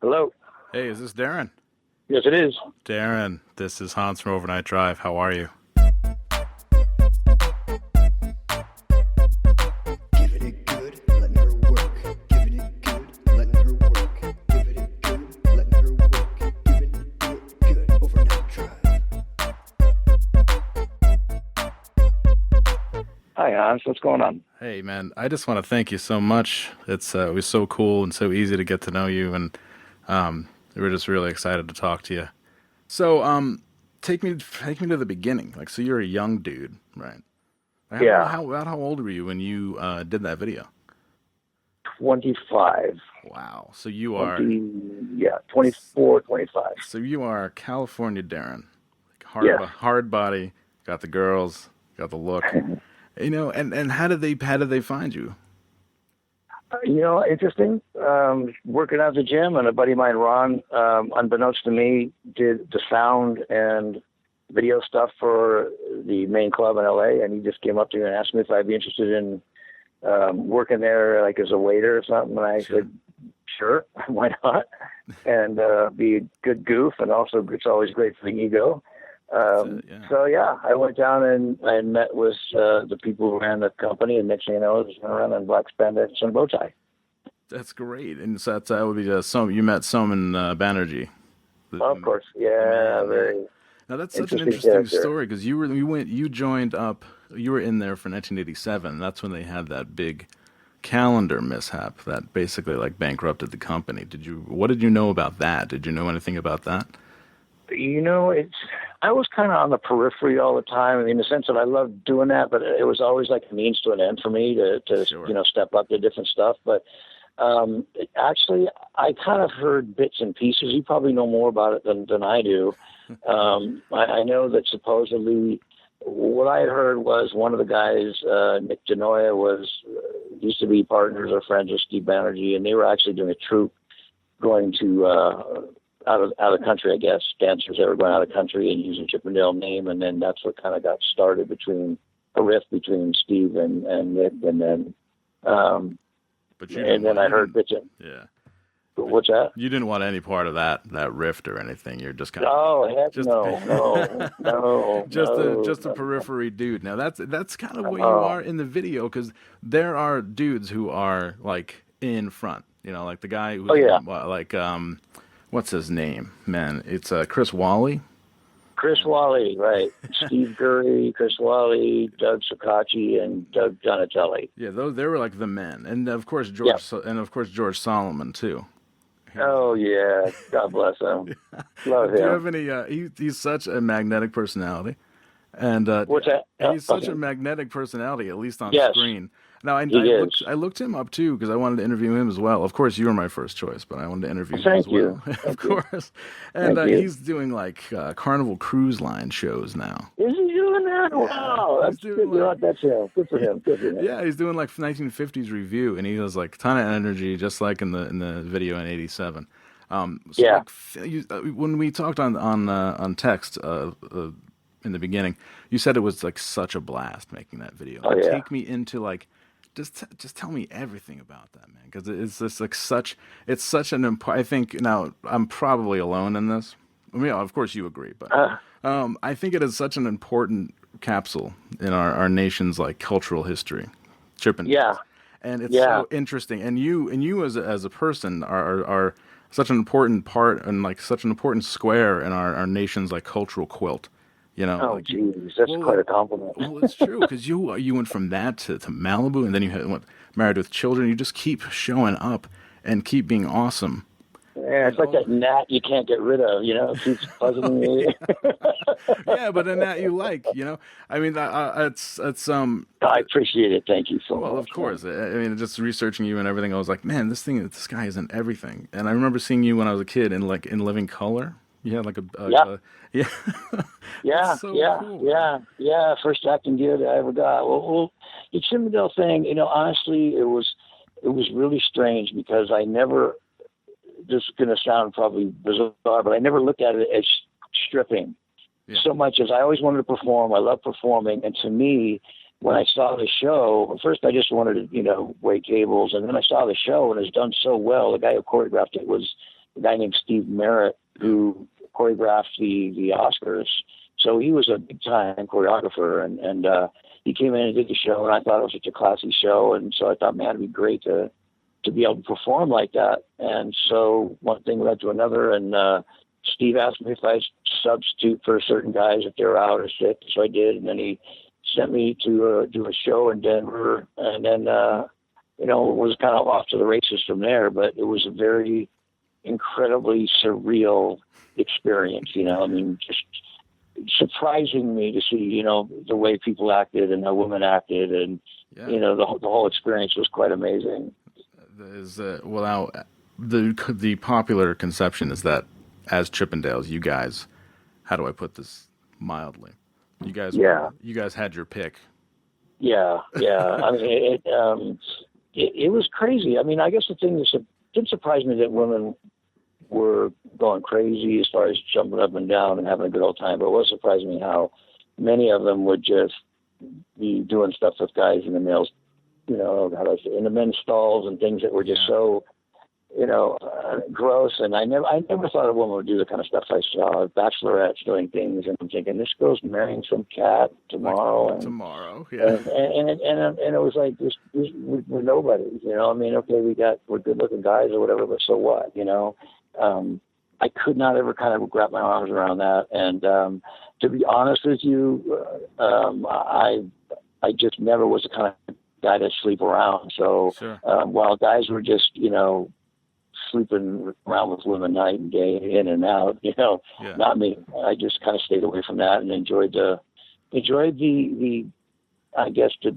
Hello. Hey, is this Darren? Yes, it is. Darren, this is Hans from Overnight Drive. How are you? Giving it good, letting her work. Giving it good, letting her work. Giving it good, letting her work. Giving it good, overnight drive. Hi, Hans. What's going on? Hey, man, I just want to thank you so much. It was so cool and so easy to get to know you, and we're just really excited to talk to you. So, take me to the beginning. Like, so you're a young dude, right? Yeah. How old were you when you did that video? 25. Wow. So you are 24, 25. so you are California Darren, like Yes. hard body, got the girls, got the look. And how did they find you? Interesting. Working out at the gym, and a buddy of mine, Ron, unbeknownst to me, did the sound and video stuff for the main club in LA, and he just came up to me and asked me if I'd be interested in working there, like as a waiter or something. And I said, sure, why not? And be a good goof, and also it's always great for the ego. So I went down and I met with the people who ran the company, and next thing you know, it was around in black spandex and bow tie. That's great. And so that would be you met Soman Banerjee. Of course, yeah, Man. very. Now that's such an interesting interesting character. story because you joined up, you were in there for 1987. That's when they had that big calendar mishap that basically like bankrupted the company. What did you know about that? Did you know anything about that? I was kind of on the periphery all the time, in the sense that I loved doing that, but it was always like a means to an end for me to Sure. step up to different stuff. But actually, I kind of heard bits and pieces. You probably know more about it than I do. I know that supposedly what I had heard was one of the guys, Nick Genoia, used to be partners or friends with Steve Banerjee, and they were actually doing a troupe going to out of the country, I guess, dancers that were going out of the country and using Chippendale name, and then that's what kind of got started between a riff between Steve and Nick, and then I heard bits of. Yeah. What's that? You didn't want any part of that rift or anything. You're just kind of Oh, heck just, no, just a periphery dude. Now that's kind of what you are in the video, because there are dudes who are like in front. Like the guy who's what's his name? Man, it's Chris Wally. Chris Wally, right? Steve Gurry, Chris Wally, Doug Socacci, and Doug Donatelli. Yeah, they were like the men, and of course George Solomon too. Oh yeah, God bless him. Love him. Do you have any? He's such a magnetic personality, and What's that? he's such a magnetic personality, at least on Yes. screen. Now is. I looked him up too because I wanted to interview him as well. Of course, you were my first choice, but I wanted to interview him Thank as you. well. Thank Of you. course, and Thank you. he's doing like Carnival Cruise Line shows now. Is he doing that? Wow, He's that's doing good. That's him. Good for him. Good for him. Yeah, he's doing like 1950s review, and he has like a ton of energy, just like in the video in '87. Yeah. When we talked on text in the beginning, you said it was like such a blast making that video. Oh, yeah. Take me into like just tell me everything about that, man, because it's just like it's such an I think now I'm probably alone in this. I mean, of course you agree, but I think it is such an important capsule in our nation's like cultural history. Chippendales. Yeah. And it's so interesting. And you as a person are such an important part and like such an important square in our nation's like cultural quilt. Oh, geez, that's quite a compliment. Well, it's true, because you went from that to Malibu, and then you went married with children. You just keep showing up and keep being awesome. Yeah, it's like that gnat you can't get rid of, it keeps puzzling me. Yeah, but a gnat you like, I mean, it's I appreciate it. Thank you so much. Well, of course. I mean, just researching you and everything, I was like, man, this guy is in everything. And I remember seeing you when I was a kid in Living Color. You had like Yeah, so cool. yeah. First acting gig I ever got. Well, the Chippendale thing, honestly, it was really strange because I never. This is going to sound probably bizarre, but I never looked at it as stripping so much as I always wanted to perform. I love performing, and to me, when I saw the show, first I just wanted to, wait tables, and then I saw the show, and it was done so well. The guy who choreographed it was a guy named Steve Merritt who choreographed the Oscars. So he was a big time choreographer, and he came in and did the show, and I thought it was such a classy show, and so I thought, man, it'd be great to be able to perform like that. And so one thing led to another, and Steve asked me if I'd substitute for certain guys if they were out or sick, so I did, and then he sent me to do a show in Denver, and then it was kind of off to the races from there. But it was a very incredibly surreal experience. I mean, just surprising me to see, the way people acted and how women acted, and the whole experience was quite amazing. Now the popular conception is that as Chippendales, you guys, how do I put this mildly? You guys had your pick. Yeah. I mean, it was crazy. I mean, I guess the thing that didn't surprise me that women were going crazy as far as jumping up and down and having a good old time, but it was surprising me how many of them would just be doing stuff with guys in the males, how do I say, in the men's stalls and things that were just so, gross. And I never thought a woman would do the kind of stuff I saw. Bachelorettes doing things, and I'm thinking, this girl's marrying some cat tomorrow. Tomorrow, yeah. And it was like, we're nobody, I mean, okay, we're good looking guys or whatever, but so what, I could not ever kind of wrap my arms around that. And to be honest with you, I just never was the kind of guy to sleep around. So sure. While guys were just, sleeping around with women night and day, in and out, not me. I just kind of stayed away from that and enjoyed the I guess the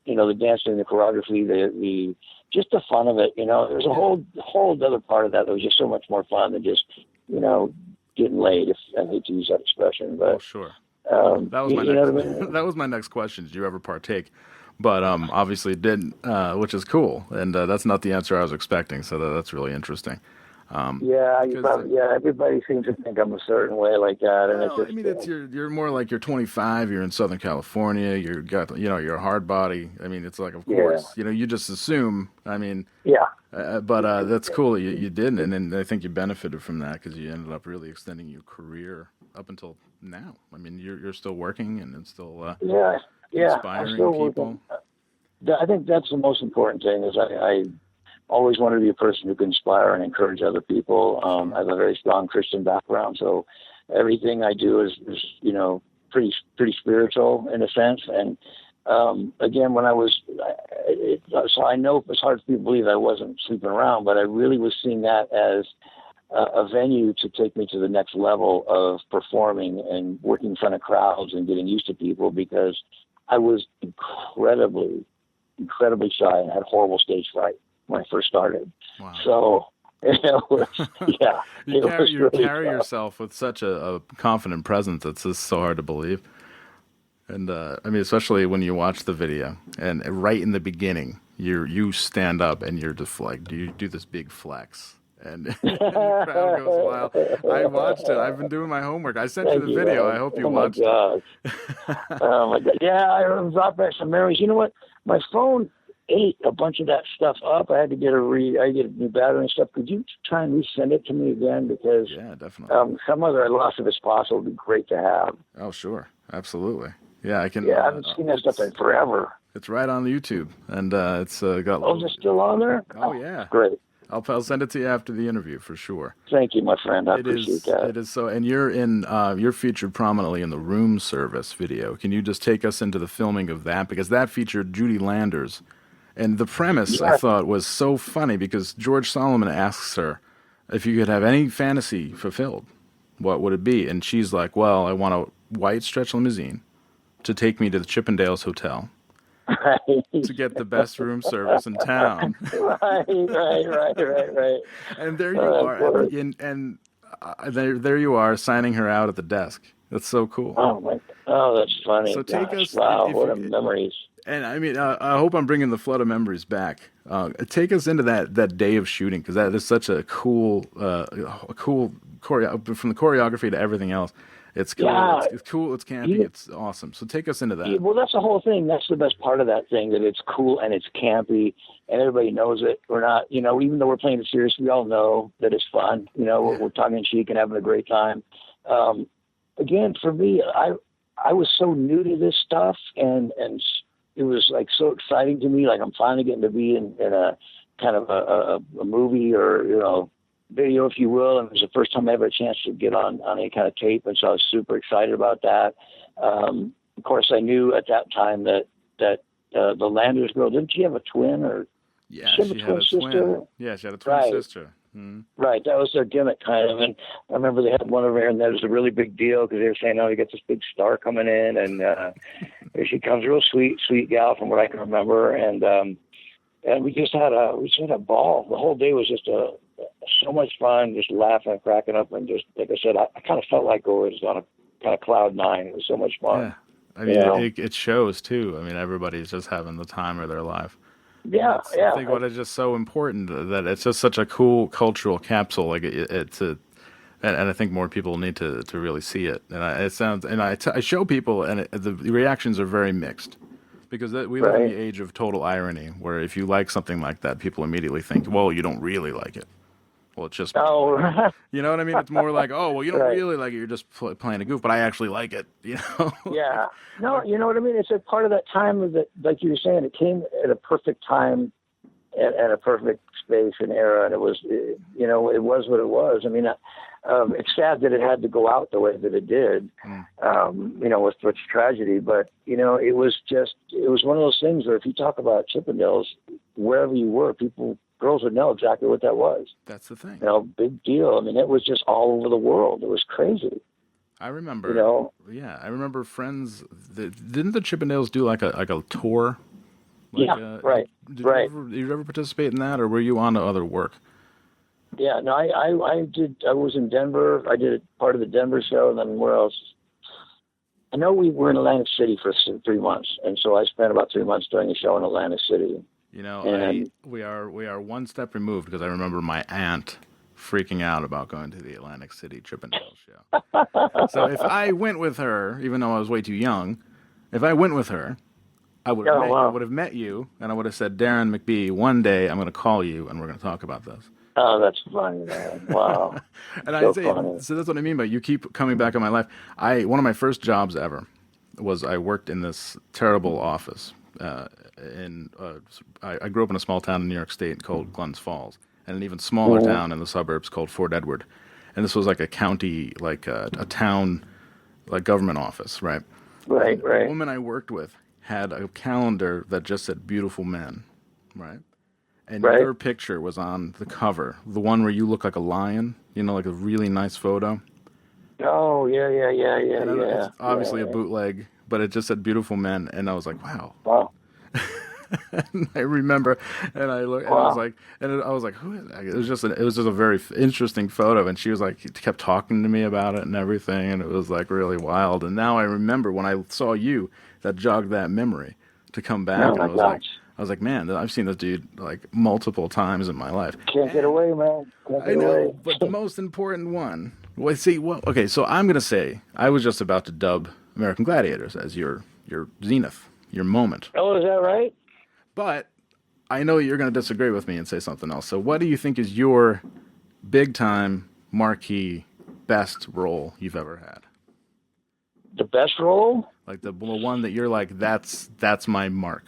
dancing, the choreography, the just the fun of it. There's a whole other part of that was just so much more fun than just, getting laid, if I hate to use that expression. But sure. That was my next, I mean? That was my next question. Did you ever partake? But obviously it didn't, which is cool. And that's not the answer I was expecting. So that's really interesting. Everybody seems to think I'm a certain way like that, and well, you're more like you're 25. You're in Southern California. You're a hard body. I mean, it's like, of course, you just assume. I mean, but that's cool that you didn't, and I think you benefited from that because you ended up really extending your career up until now. I mean, you're still working and it's still inspiring people. I think that's the most important thing. Is I always wanted to be a person who can inspire and encourage other people. I have a very strong Christian background, so everything I do is pretty spiritual in a sense. And again, when I was, so I know it's hard for people to believe I wasn't sleeping around, but I really was seeing that as a venue to take me to the next level of performing and working in front of crowds and getting used to people, because I was incredibly shy and had horrible stage fright when I first started. Wow. So you carry yourself with such a confident presence. It's just so hard to believe. And I mean, especially when you watch the video and right in the beginning, you stand up and you're just like, do you do this big flex? And the crowd goes wild. I watched it. I've been doing my homework. I sent you the video. I hope you watched it. Oh my God. Yeah, I brought back some memories. You know what? My phone ate a bunch of that stuff up. I had to get a new battery and stuff. Could you try and resend it to me again? Because definitely. Some other loss, if it's possible, would be great to have. Oh, sure. Absolutely. Yeah, I can. Yeah, I haven't seen that stuff in forever. It's right on YouTube, and it's got. Oh, is it still on there? Oh, yeah. Great. I'll send it to you after the interview for sure. Thank you, my friend. I appreciate that. It is so, and you're featured prominently in the room service video. Can you just take us into the filming of that, because that featured Judy Landers, and the premise I thought was so funny because George Solomon asks her if you could have any fantasy fulfilled, what would it be? And she's like, "Well, I want a white stretch limousine to take me to the Chippendales Hotel." To get the best room service in town. Right. And there you are, and there you are signing her out at the desk. That's so cool. Oh, that's funny. So take us. Wow, what a memories. And I mean, I hope I'm bringing the flood of memories back. Take us into that day of shooting, because that is such a cool choreo, from the choreography to everything else. It's cool. Yeah. It's cool. It's campy. It's awesome. So take us into that. Well, that's the whole thing. That's the best part of that thing, that it's cool and it's campy and everybody knows it. We're not, even though we're playing it serious, we all know that it's fun. We're tongue in cheek and having a great time. Again, for me, I was so new to this stuff, and it was like so exciting to me. Like I'm finally getting to be in a kind of a movie or, video, if you will. And it was the first time I ever had a chance to get on any kind of tape. And so I was super excited about that. Of course, I knew at that time that the Landers girl, didn't she have a twin or? Yeah, she had a twin. Yeah, she had a twin sister. Mm-hmm. Right, that was their gimmick kind of. And I remember they had one of her, and that was a really big deal because they were saying, "Oh, you get this big star coming in," and here she comes, real sweet gal from what I can remember. And we just had a ball. The whole day was just so much fun, just laughing and cracking up, and just like I said, I kind of felt like I was on a kind of cloud nine. It was so much fun. Yeah, I mean, it shows too. I mean, everybody's just having the time of their life. Yeah, I think what is just so important that it's just such a cool cultural capsule. Like and I think more people need to really see it. And I show people, and the reactions are very mixed, because we live in the age of total irony, where if you like something like that, people immediately think, well, you don't really like it. Well, it's just, you know what I mean? It's more like, oh, well, you don't really like it. You're just playing a goof, but I actually like it, Yeah. No, you know what I mean? It's a part of that time that, like you were saying, it came at a perfect time at a perfect space and era. And it was, it was what it was. I mean, it's sad that it had to go out the way that it did, with such tragedy. But, it was one of those things where if you talk about Chippendales, wherever you were, girls would know exactly what that was. That's the thing. Big deal. I mean, it was just all over the world. It was crazy. I remember. I remember friends. Didn't the Chippendales do like a tour? Right. Did you ever participate in that, or were you on to other work? Yeah, no, I did. I was in Denver. I did part of the Denver show, and then where else? I know we were in Atlantic City for 3 months, and so I spent about 3 months doing a show in Atlantic City. We are one step removed, because I remember my aunt freaking out about going to the Atlantic City Chippendales show. So if I went with her, even though I was way too young, if I went with her, I would have met you, and I would have said, Darren McBee, one day I'm going to call you, and we're going to talk about this. Oh, that's funny, man. Wow. And so that's what I mean by you keep coming back in my life. One of my first jobs ever was I worked in this terrible office. I grew up in a small town in New York State called Glens Falls, and an even smaller town in the suburbs called Fort Edward. And this was like a county, like a town, like government office, right? Right. The woman I worked with had a calendar that just said "Beautiful Men," right? And your picture was on the cover, the one where you look like a lion, like a really nice photo. Oh, yeah. It's obviously a bootleg, but it just said "Beautiful Men," and I was like, wow. And I remember, and I looked, and I was like, who is that? It was just a very interesting photo, and she was like, kept talking to me about it and everything, and it was like really wild. And now I remember when I saw you, that jogged that memory to come back. Oh, and I was like, man, I've seen this dude like multiple times in my life. Can't get away, man. I know, but the most important one. Okay, so I'm gonna say I was just about to dub American Gladiators as your zenith, your moment. Oh, is that right? But I know you're going to disagree with me and say something else. So what do you think is your big-time, marquee, best role you've ever had? The best role? Like the one that you're like, that's my mark.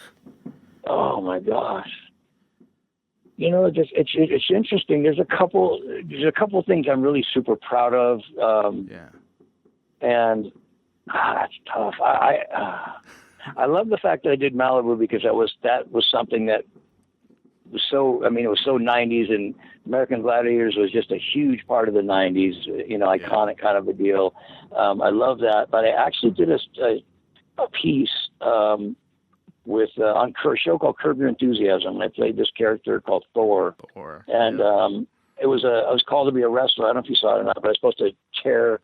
Oh, my gosh. It's interesting. There's a couple things I'm really super proud of. And that's tough. I love the fact that I did Malibu, because that was something that was so, it was so 90s, and American Gladiators was just a huge part of the 90s, iconic kind of a deal. I love that. But I actually did a piece on a show called Curb Your Enthusiasm. I played this character called Thor. And I was called to be a wrestler. I don't know if you saw it or not, but I was supposed to tear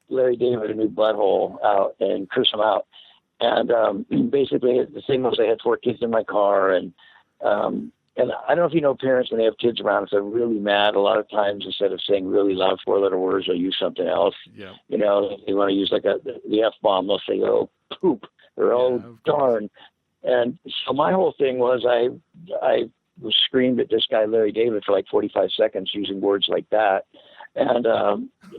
Larry David a new butthole out and curse him out. And basically, the thing was, I had 4 kids in my car, and And I don't know if you know parents when they have kids around, if they're really mad, a lot of times instead of saying really loud 4-letter words, they'll use something else. Yeah. You know, they want to use like the F-bomb. They'll say, oh, poop, or oh, darn. And so my whole thing was I screamed at this guy, Larry David, for like 45 seconds using words like that. And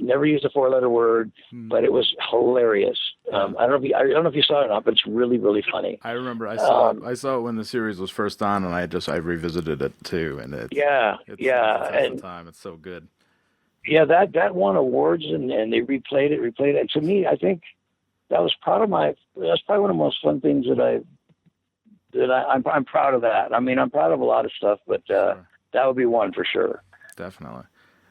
never used a 4-letter word, but it was hilarious. I don't know if you saw it or not, but it's really, really funny. I remember I saw it when the series was first on, and I revisited it too, and it's the time. It's so good. Yeah, that won awards, and they replayed it. And to me, I think that's probably one of the most fun things I'm proud of that. I mean, I'm proud of a lot of stuff, but Sure. That would be one for sure. Definitely.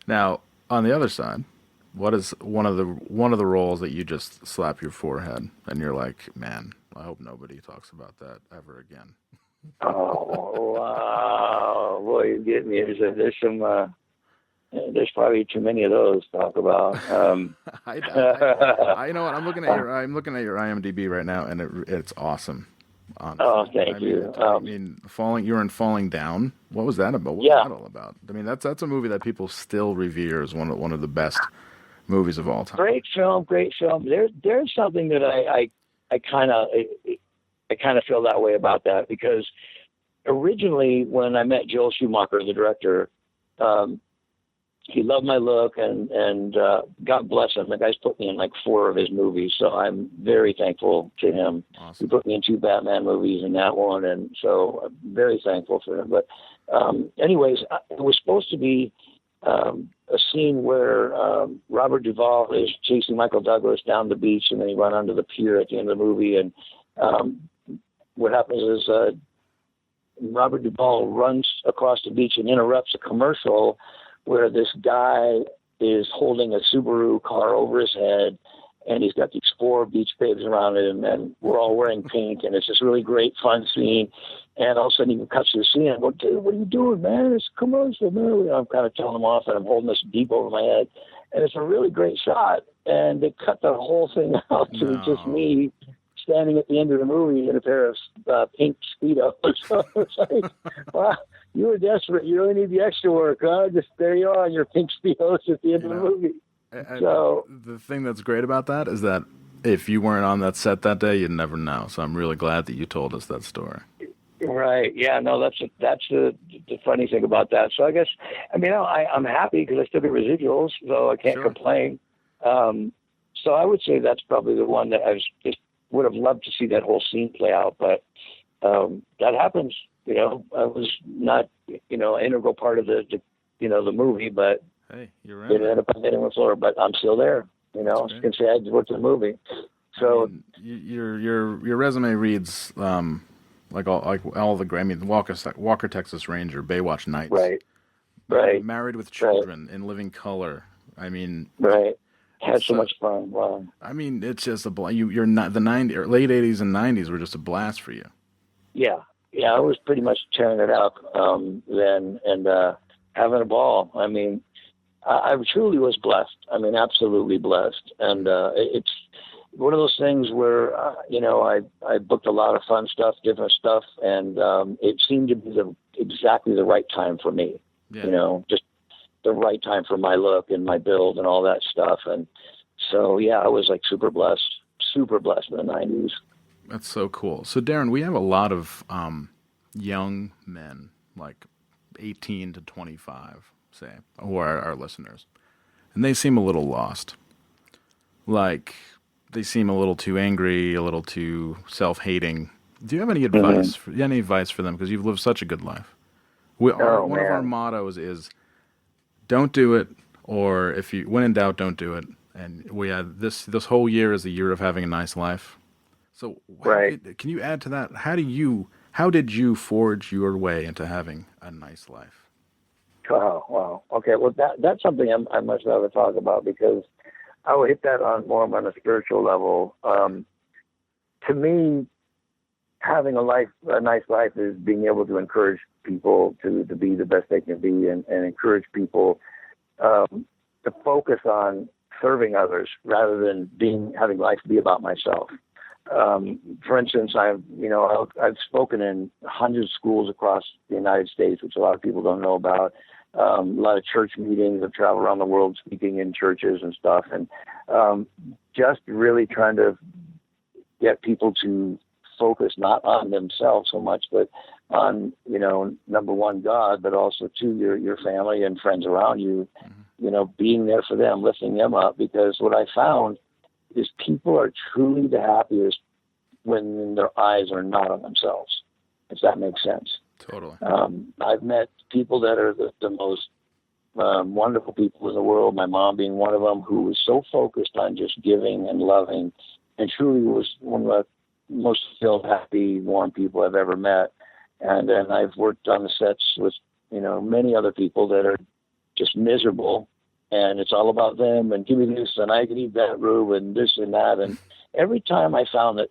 Now, on the other side, what is one of the roles that you just slap your forehead and you're like, man, I hope nobody talks about that ever again? Oh wow, boy, you get me. There's probably too many of those to talk about. I know what I'm looking at your IMDb right now, and it's awesome. Honestly. Oh, thank you. I mean, you're in Falling Down. What was that about? What was that all about? I mean, that's a movie that people still revere as one of the best movies of all time. Great film. There's something that I kind of feel that way about that, because originally when I met Joel Schumacher, the director, he loved my look, and God bless him. The guy's put me in like 4 of his movies, so I'm very thankful to him. Awesome. He put me in 2 Batman movies and that one, and so I'm very thankful for him. But anyways, it was supposed to be a scene where Robert Duvall is chasing Michael Douglas down the beach, and then he run onto the pier at the end of the movie. And what happens is Robert Duvall runs across the beach and interrupts a commercial where this guy is holding a Subaru car over his head, and he's got the Explorer beach babes around him, and we're all wearing pink, and it's this really great, fun scene. And all of a sudden he cuts to the scene, and I go, dude, what are you doing, man? It's a commercial, man. I'm kind of telling him off, and I'm holding this deep over my head. And it's a really great shot, and they cut the whole thing out to just me standing at the end of the movie in a pair of pink Speedos. So it's like, wow, you were desperate. You really need the extra work, huh? Just there you are in your pink Speedos at the end of the movie. So the thing that's great about that is that if you weren't on that set that day, you'd never know. So I'm really glad that you told us that story. Right. Yeah. No, that's the funny thing about that. So I guess, I mean, I'm happy because I still get residuals, so I can't complain. So I would say that's probably the one that I just would have loved to see that whole scene play out, but that happens. You know, I was not, an integral part of the movie, but hey, you're it ended up hitting the floor. But I'm still there. You know, I can say I worked in the movie. So I mean, your resume reads like all the great. I mean, Walker, Texas Ranger, Baywatch Nights, right. Married with Children, In Living Color. I mean, right. Had so much fun. Wow. I mean, it's just a blast. You're not the late 80s and 90s were just a blast for you. Yeah, I was pretty much tearing it up then, and having a ball. I mean, I truly was blessed. I mean, absolutely blessed. And it's one of those things where I booked a lot of fun stuff, different stuff, and it seemed to be exactly the right time for me. Yeah. Just the right time for my look and my build and all that stuff. And so, yeah, I was like super blessed in the 90s. That's so cool. So, Darren, we have a lot of young men, like 18 to 25, say, who are our listeners. And they seem a little lost. Like, they seem a little too angry, a little too self-hating. Do you have any advice? For them? Because you've lived such a good life. One of our mottos is, don't do it, or when in doubt, don't do it. And we had this whole year is a year of having a nice life. So can you add to that? How did you forge your way into having a nice life? Oh, wow. Okay, well, that's something I much rather talk about, because I will hit that on a spiritual level. To me, having a nice life is being able to encourage people to be the best they can be, and encourage people to focus on serving others rather than having life be about myself. For instance, I've spoken in hundreds of schools across the United States, which a lot of people don't know about. A lot of church meetings. I've traveled around the world speaking in churches and stuff, and just really trying to get people to focus not on themselves so much, but on, number one, God, but also two, your family and friends around you, being there for them, lifting them up. Because what I found is people are truly the happiest when their eyes are not on themselves, if that makes sense. Totally. I've met people that are the most wonderful people in the world, my mom being one of them, who was so focused on just giving and loving, and truly was one of the most filled, happy, warm people I've ever met. And then I've worked on the sets with, many other people that are just miserable, and it's all about them, and give me this, and I can eat that, Rube, and this and that. And every time I found that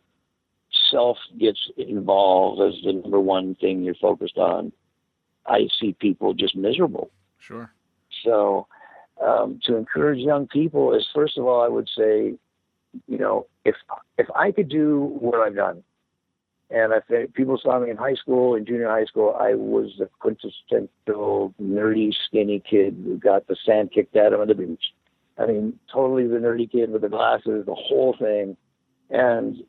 self gets involved as the number one thing you're focused on, I see people just miserable. Sure. So to encourage young people is, first of all, I would say, if I could do what I've done, and I think people saw me in high school, in junior high school, I was the quintessential nerdy, skinny kid who got the sand kicked out of him on the beach. I mean, totally the nerdy kid with the glasses, the whole thing. And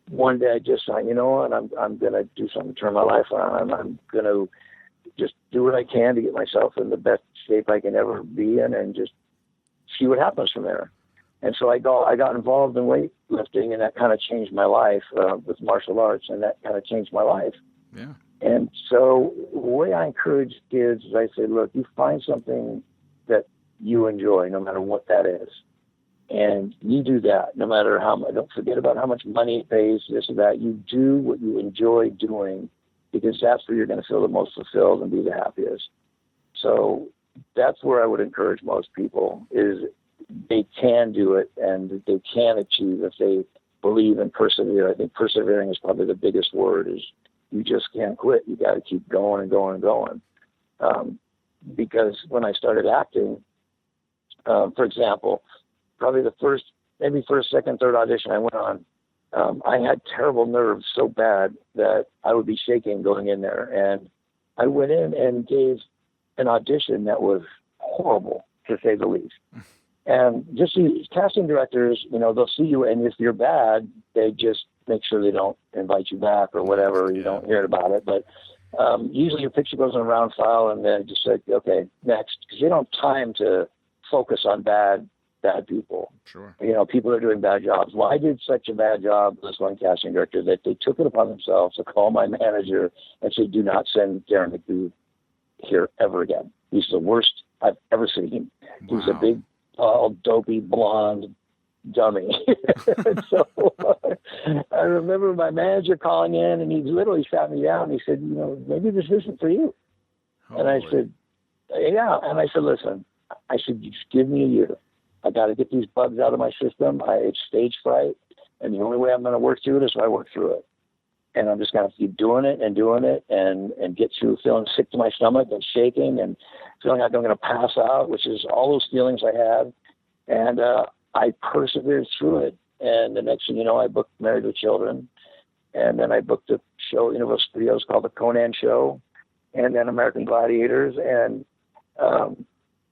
one day I just thought, you know what, I'm going to do something to turn my life around. I'm going to just do what I can to get myself in the best shape I can ever be in, and just see what happens from there. And so I got involved in weightlifting, and that kind of changed my life with martial arts, and that kind of changed my life. Yeah. And so the way I encourage kids is I say, look, you find something that you enjoy, no matter what that is. And you do that, no matter how much. Don't forget about how much money it pays, this or that. You do what you enjoy doing, because that's where you're going to feel the most fulfilled and be the happiest. So that's where I would encourage most people, is they can do it, and they can achieve if they believe and persevere. I think persevering is probably the biggest word. Is you just can't quit. You got to keep going and going and going. Because when I started acting, for example, probably the first, second, third audition I went on, I had terrible nerves so bad that I would be shaking going in there. And I went in and gave an audition that was horrible, to say the least. And just these casting directors, they'll see you, and if you're bad, they just make sure they don't invite you back or whatever. You don't hear about it. But usually your picture goes in a round file, and then just say, okay, next, because they don't have time to focus on bad people. Sure. People are doing bad jobs. Well, I did such a bad job, this one casting director, that they took it upon themselves to call my manager and say, do not send Darren McBee here ever again. He's the worst I've ever seen. Wow. He's a big, tall, dopey, blonde dummy. So I remember my manager calling in, and he literally sat me down, and he said, maybe this isn't for you. And I said, yeah. And I said, listen, just give me a year. I got to get these bugs out of my system. It's stage fright, and the only way I'm going to work through it is if I work through it. And I'm just going to keep doing it and get through feeling sick to my stomach and shaking and feeling like I'm going to pass out, which is all those feelings I had. And I persevered through it. And the next thing you know, I booked Married with Children. And then I booked a show at Universal Studios called The Conan Show, and then American Gladiators. And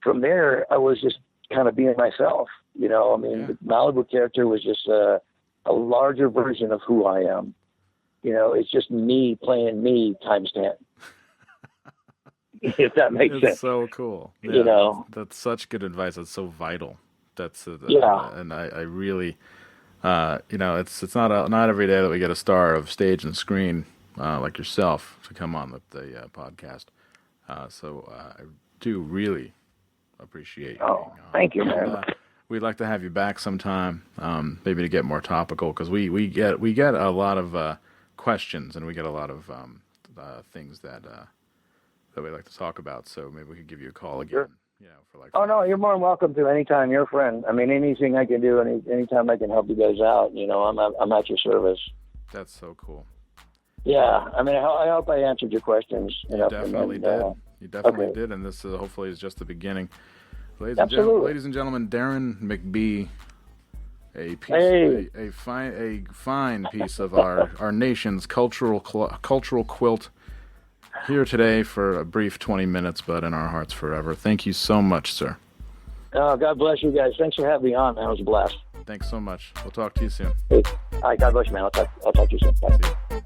from there, I was just kind of being myself. The Malibu character was just a larger version of who I am. It's just me playing me times 10. If that makes sense. It's so cool. Yeah, that's such good advice. That's so vital. That's and I really, it's not every day that we get a star of stage and screen like yourself to come on the podcast. So I do really appreciate you. Oh, thank you, man. We'd like to have you back sometime, maybe to get more topical, because we get a lot of questions, and we get a lot of things that we like to talk about. So maybe we could give you a call again. Sure. For like. Oh no, you're more than welcome to anytime. You're a friend. I mean, anything I can do, anytime I can help you guys out. I'm at your service. That's so cool. Yeah, I mean, I hope I answered your questions. You definitely did. You definitely did, and this hopefully is just the beginning. Ladies and gentlemen, Darren McBee a piece, Hey. a fine piece of our nation's cultural quilt here today for a brief 20 minutes, but in our hearts forever. Thank you so much, sir. Oh, God bless you guys. Thanks for having me on, man. It was a blast. Thanks so much. We'll talk to you soon. Hey. All right, God bless you, man. I'll talk to you soon. Bye. See you.